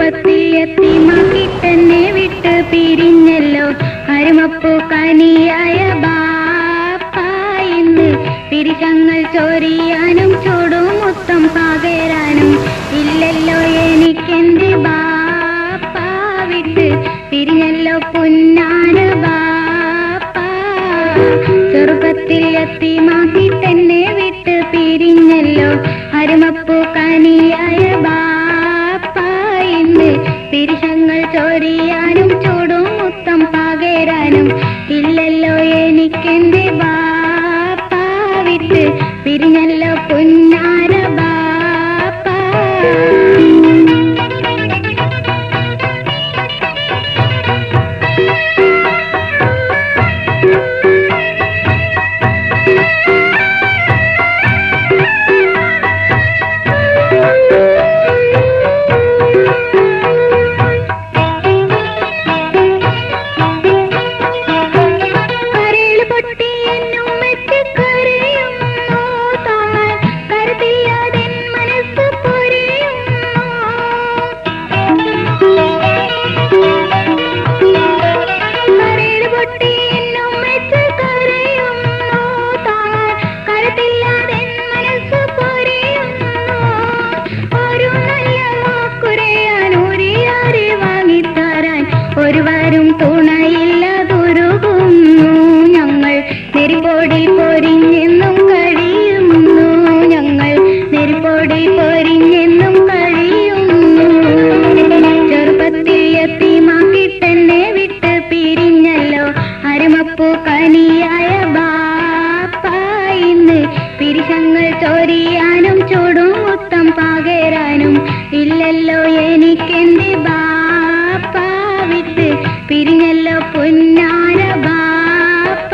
ചെറുപ്പത്തിൽ യത്തീമാക്കിട്ടെന്നെ വിട്ട് പിരിഞ്ഞല്ലോ അരുമപ്പൂ കനിയായ ബാപ്പ ഇന്ന് പിരിശങ്ങൾ ചൊരിയാനും ചൂടുമുത്തം പകരാനും ഇല്ലല്ലോ എനിക്കെന്റെ ബാപ്പ വിട്ട് പിരിഞ്ഞല്ലോ പുന്നാര ബാപ്പ ചെറുപ്പത്തിൽ യത്തീമാക്കിട്ടെന്നെ വിട്ട് പിരിഞ്ഞല്ലോ അരുമപ്പൂ കനിയായ ബാപ്പ ഇന്ന് പിരിശങ്ങൾ ചൊരിയാനും ചൂടുമുത്തം പകരാനും ഇല്ലല്ലോ എനിക്കെന്റെ ബാപ്പ വിട്ട് പിരിഞ്ഞല്ലോ പുന്നാര ബാപ്പ ഒരുവരും തുണയില്ലതൊരുകുന്നു ഞങ്ങൾ നെരിപ്പോടി പൊരിഞ്ഞെന്നും കഴിയുന്നു ഞങ്ങൾ നെരിപ്പോടി പൊരിഞ്ഞെന്നും കഴിയുന്നു ചെറുപ്പത്തിൽ യത്തീമാക്കിട്ടെന്നെ വിട്ട് പിരിഞ്ഞല്ലോ അരുമപ്പൂ കനിയായ ബാപ്പ ഇന്ന് പിരിശങ്ങൾ ചൊരിയാനും ചൂടുമുത്തം പകരാനും ഇല്ലല്ലോ എനിക്കെന്റെ ബാപ്പ വിട്ട് പിരിഞ്ഞല്ലോ പുന്നാര ബാപ്പ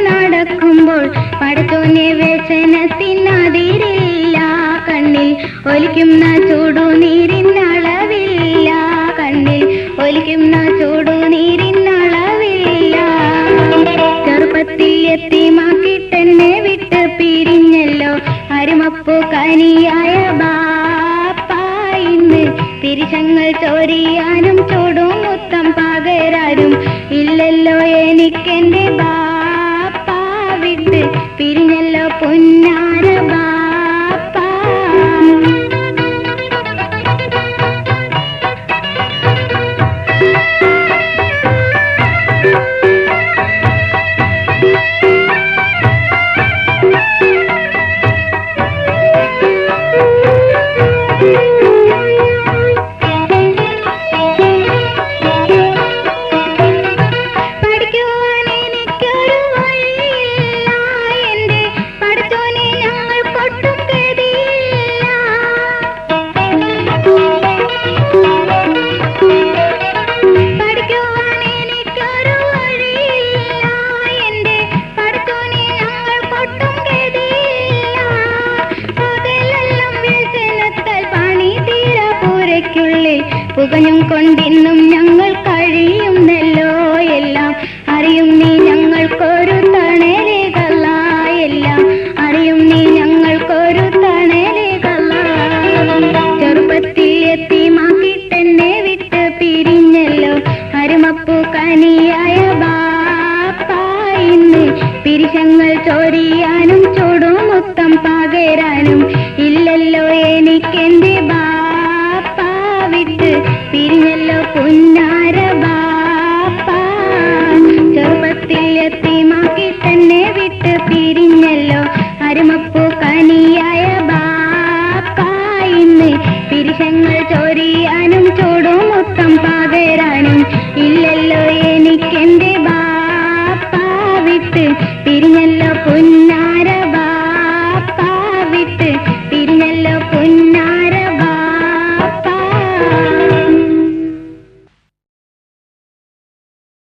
നടക്കുമ്പോൾ പടത്തോനെ വ്യസനത്തിനതിരില്ല കണ്ണിൽ ഒലിക്കുന്ന ചൂടുനീരിനളവില്ല കണ്ണിൽ ഒലിക്കുന്ന ചൂടുനീരിനളവില്ല ചെറുപ്പത്തിൽ യത്തീമാക്കിട്ടെന്നെ വിട്ട് പിരിഞ്ഞല്ലോ അരുമപ്പൂ കനിയായ ബാപ്പ ഇന്ന് പിരിശങ്ങൾ ചൊരിയാനും ചൂടുമുത്തം പകരാനും ഇല്ലല്ലോ എനിക്കെന്റെ ബാപ്പ വിട്ട് പിരിഞ്ഞല്ലോ പുന്നാര ബാപ്പ പുകഞ്ഞും കൊണ്ടിന്നും ഞങ്ങൾ കഴിയും